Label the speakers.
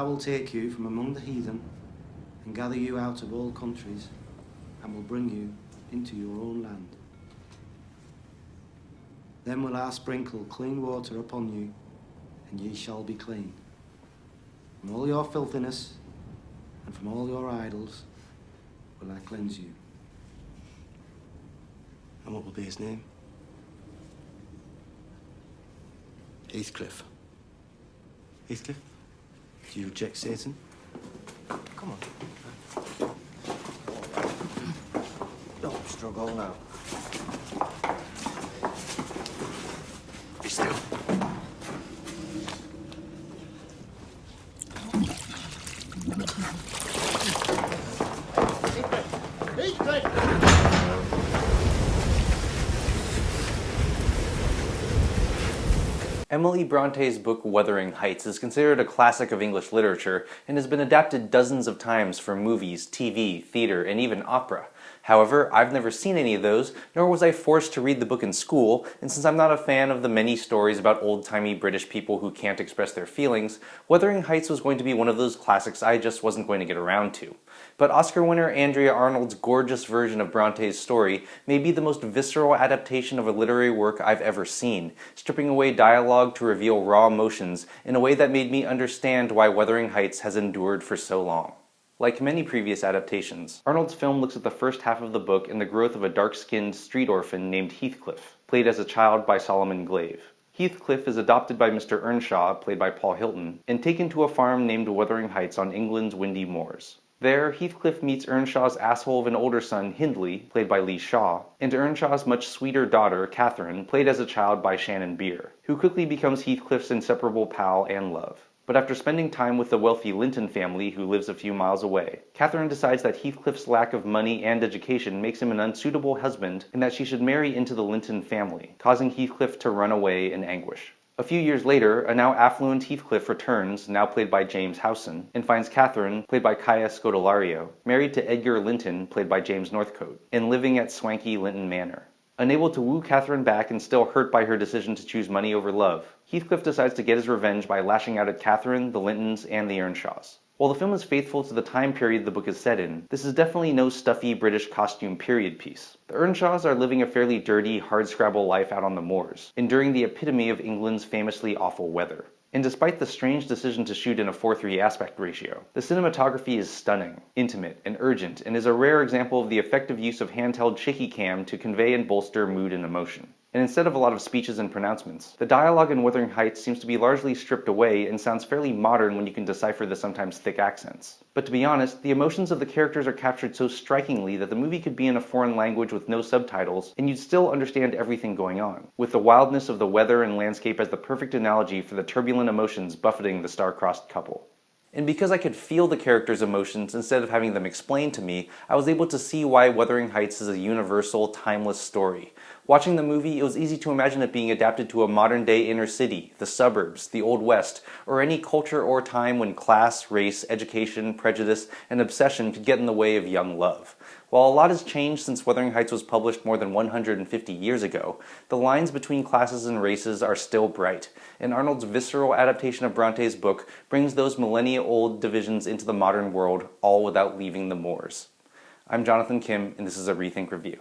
Speaker 1: will take you from among the heathen and gather you out of all countries and will bring you into your own land. Then will I sprinkle clean water upon you, and ye shall be clean. From all your filthiness and from all your idols will I cleanse you.
Speaker 2: And what will be his name? Heathcliff.
Speaker 1: Heathcliff, do you reject Satan? Come on. Don't struggle now.
Speaker 2: Be still.
Speaker 3: Emily Bronte's book Wuthering Heights is considered a classic of English literature and has been adapted dozens of times for movies, TV, theater, and even opera. However, I've never seen any of those, nor was I forced to read the book in school, and since I'm not a fan of the many stories about old-timey British people who can't express their feelings, Wuthering Heights was going to be one of those classics I just wasn't going to get around to. But Oscar winner Andrea Arnold's gorgeous version of Bronte's story may be the most visceral adaptation of a literary work I've ever seen, stripping away dialogue to reveal raw emotions in a way that made me understand why Wuthering Heights has endured for so long. Like many previous adaptations, Arnold's film looks at the first half of the book and the growth of a dark-skinned street orphan named Heathcliff, played as a child by Solomon Glave. Heathcliff is adopted by Mr. Earnshaw, played by Paul Hilton, and taken to a farm named Wuthering Heights on England's windy moors. There, Heathcliff meets Earnshaw's asshole of an older son, Hindley, played by Lee Shaw, and Earnshaw's much sweeter daughter, Catherine, played as a child by Shannon Beer, who quickly becomes Heathcliff's inseparable pal and love. But after spending time with the wealthy Linton family who lives a few miles away, Catherine decides that Heathcliff's lack of money and education makes him an unsuitable husband and that she should marry into the Linton family, causing Heathcliff to run away in anguish. A few years later, a now affluent Heathcliff returns, now played by James Howson, and finds Catherine, played by Scodelario, married to Edgar Linton, played by James Northcote, and living at swanky Linton Manor. Unable to woo Catherine back and still hurt by her decision to choose money over love, Heathcliff decides to get his revenge by lashing out at Catherine, the Lintons, and the Earnshaws. While the film is faithful to the time period the book is set in, this is definitely no stuffy British costume period piece. The Earnshaws are living a fairly dirty, hardscrabble life out on the moors, enduring the epitome of England's famously awful weather. And despite the strange decision to shoot in a 4:3 aspect ratio, the cinematography is stunning, intimate, and urgent, and is a rare example of the effective use of handheld shaky cam to convey and bolster mood and emotion. And instead of a lot of speeches and pronouncements, the dialogue in Wuthering Heights seems to be largely stripped away and sounds fairly modern when you can decipher the sometimes thick accents. But to be honest, the emotions of the characters are captured so strikingly that the movie could be in a foreign language with no subtitles, and you'd still understand everything going on, with the wildness of the weather and landscape as the perfect analogy for the turbulent emotions buffeting the star-crossed couple. And because I could feel the characters' emotions instead of having them explained to me, I was able to see why Wuthering Heights is a universal, timeless story. Watching the movie, it was easy to imagine it being adapted to a modern-day inner city, the suburbs, the Old West, or any culture or time when class, race, education, prejudice, and obsession could get in the way of young love. While a lot has changed since Wuthering Heights was published more than 150 years ago, the lines between classes and races are still bright, and Arnold's visceral adaptation of Bronte's book brings those millennia-old divisions into the modern world, all without leaving the moors. I'm Jonathan Kim, and this is a ReThink Review.